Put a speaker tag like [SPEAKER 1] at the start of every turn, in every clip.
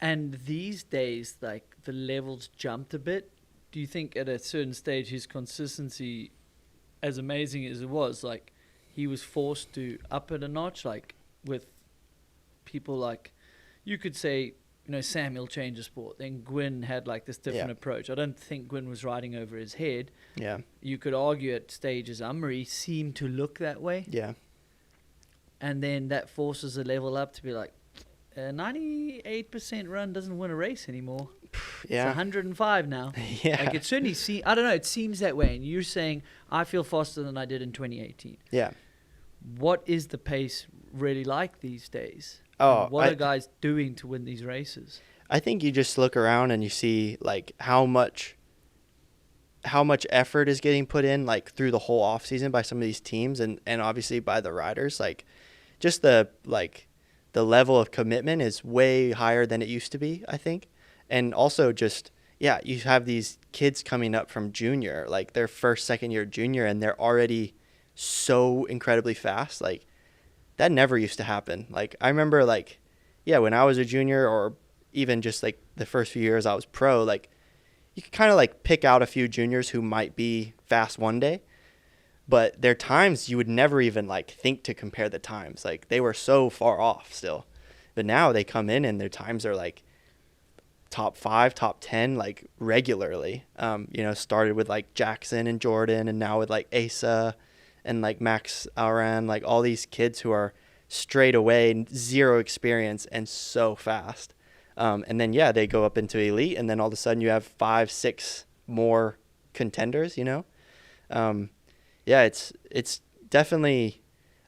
[SPEAKER 1] And these days, like, the levels jumped a bit. Do you think at a certain stage his consistency, as amazing as it was, like, he was forced to up it a notch, like, with people like, you could say, Samuel changed the sport. Then Gwyn had, like, this different approach. I don't think Gwyn was riding over his head.
[SPEAKER 2] Yeah.
[SPEAKER 1] You could argue at stages Umri seemed to look that way.
[SPEAKER 2] Yeah.
[SPEAKER 1] And then that forces the level up to be like, a 98% run doesn't win a race anymore.
[SPEAKER 2] Yeah.
[SPEAKER 1] It's 105 now.
[SPEAKER 2] Yeah.
[SPEAKER 1] Like, it certainly I don't know, it seems that way. And you're saying, I feel faster than I did in 2018.
[SPEAKER 2] Yeah.
[SPEAKER 1] What is the pace really like these days?
[SPEAKER 2] Oh,
[SPEAKER 1] And what are guys doing to win these races?
[SPEAKER 2] I think you just look around and you see, like, how much effort is getting put in, like, through the whole off season by some of these teams and obviously by the riders. Like, just the level of commitment is way higher than it used to be, I think. And also just, you have these kids coming up from junior, like their first, second year junior, and they're already so incredibly fast. Like, that never used to happen. Like, I remember, like, when I was a junior, or even just like the first few years I was pro, like, you could kind of like pick out a few juniors who might be fast one day, but their times, you would never even like think to compare the times. Like, they were so far off still. But now they come in and their times are like top 5, top 10, like, regularly. Started with like Jackson and Jordan, and now with like Asa and like Max Alran, like all these kids who are straight away zero experience and so fast. And then, they go up into elite, and then all of a sudden you have 5, 6 more contenders, it's definitely,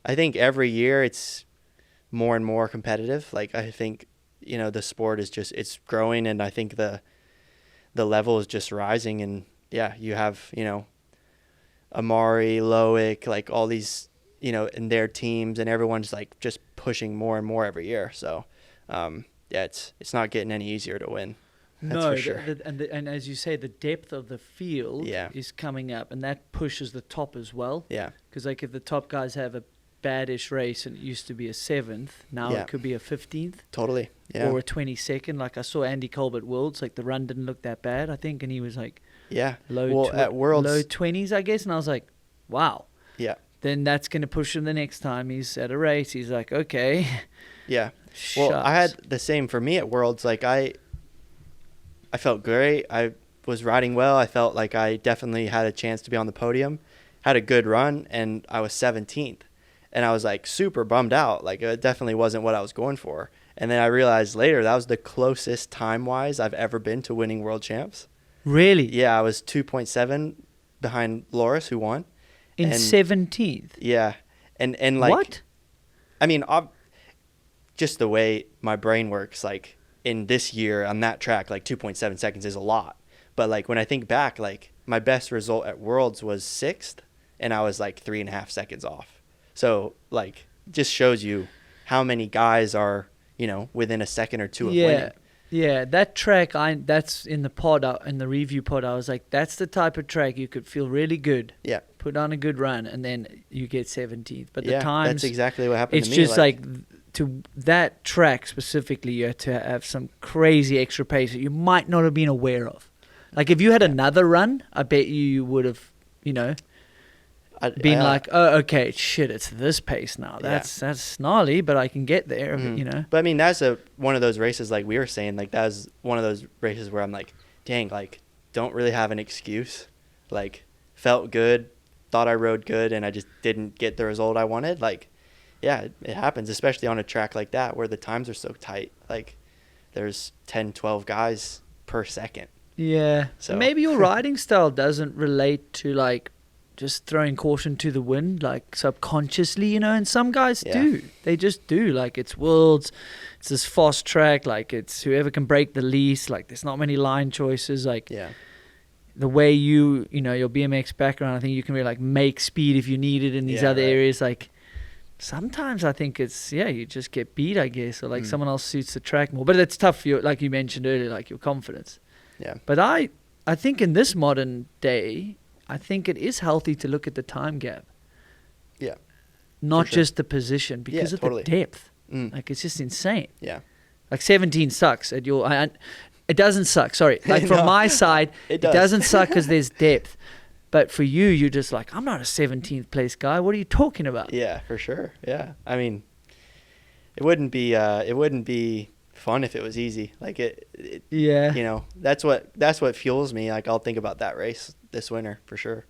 [SPEAKER 2] I think every year it's more and more competitive. Like, I think, the sport is just, it's growing, and I think the level is just rising. And you have, Amari, Loic, like all these, in their teams, and everyone's like just pushing more and more every year. So, it's not getting any easier to win. That's for sure.
[SPEAKER 1] And as you say, the depth of the field is coming up, and that pushes the top as well.
[SPEAKER 2] Yeah.
[SPEAKER 1] Because, like, if the top guys have a badish race and it used to be a 7th, now it could be a 15th.
[SPEAKER 2] Totally. Yeah.
[SPEAKER 1] Or a 22nd. Like, I saw Andy Colbert Worlds, like, the run didn't look that bad, I think, and he was like
[SPEAKER 2] at Worlds,
[SPEAKER 1] low 20s, I guess, and I was like, wow.
[SPEAKER 2] Yeah.
[SPEAKER 1] Then that's going to push him the next time he's at a race. He's like, okay.
[SPEAKER 2] Yeah. Well, I had the same for me at Worlds. Like, I felt great. I was riding well. I felt like I definitely had a chance to be on the podium, had a good run, and I was 17th. And I was like super bummed out. Like, it definitely wasn't what I was going for. And then I realized later that was the closest time-wise I've ever been to winning world champs.
[SPEAKER 1] Really?
[SPEAKER 2] Yeah, I was 2.7 behind Loris, who won.
[SPEAKER 1] In 17th?
[SPEAKER 2] Yeah. And like...
[SPEAKER 1] What?
[SPEAKER 2] I mean, just the way my brain works, like, in this year on that track, like 2.7 seconds is a lot. But like, when I think back, like, my best result at Worlds was 6th, and I was like 3.5 seconds off. So, like, just shows you how many guys are, within a second or two of winning.
[SPEAKER 1] Yeah, that track, that's in the pod, in the review pod, I was like, that's the type of track you could feel really good. Yeah. Put on a good run, and then you get 17th. But the times...
[SPEAKER 2] that's exactly what happened to me.
[SPEAKER 1] It's just like to that track specifically, you had to have some crazy extra pace that you might not have been aware of. Like, if you had another run, I bet you would have, been like, oh, okay, shit, it's this pace now. That's gnarly, but I can get there,
[SPEAKER 2] But I mean, that's one of those races, like we were saying, like, that was one of those races where I'm like, dang, like, don't really have an excuse. Like, felt good, thought I rode good, and I just didn't get the result I wanted. Like, yeah, it happens, especially on a track like that where the times are so tight. Like, there's 10, 12 guys per second.
[SPEAKER 1] Yeah. So maybe your riding style doesn't relate to, like, just throwing caution to the wind, like, subconsciously, and some guys do. They just do. Like, it's Worlds, it's this fast track, like, it's whoever can break the least, like, there's not many line choices, like, the way your BMX background, I think you can really, like, make speed if you need it in these other areas, like, sometimes I think it's, you just get beat, I guess, or, like, someone else suits the track more, but it's tough for you, like you mentioned earlier, like, your confidence.
[SPEAKER 2] Yeah.
[SPEAKER 1] But I think in this modern day, I think it is healthy to look at the time gap. Not just the position, because of the depth. Like, it's just insane.
[SPEAKER 2] Yeah.
[SPEAKER 1] Like 17 sucks at your. It doesn't suck. Sorry, like from
[SPEAKER 2] No,
[SPEAKER 1] my side,
[SPEAKER 2] it
[SPEAKER 1] it
[SPEAKER 2] does.
[SPEAKER 1] doesn't suck because there's depth. But for you, you're just like, I'm not a 17th place guy. What are you talking about?
[SPEAKER 2] Yeah, for sure. Yeah, I mean, it wouldn't be fun if it was easy. Like it
[SPEAKER 1] Yeah.
[SPEAKER 2] You know, that's what fuels me. Like I'll think about that race this winter for sure.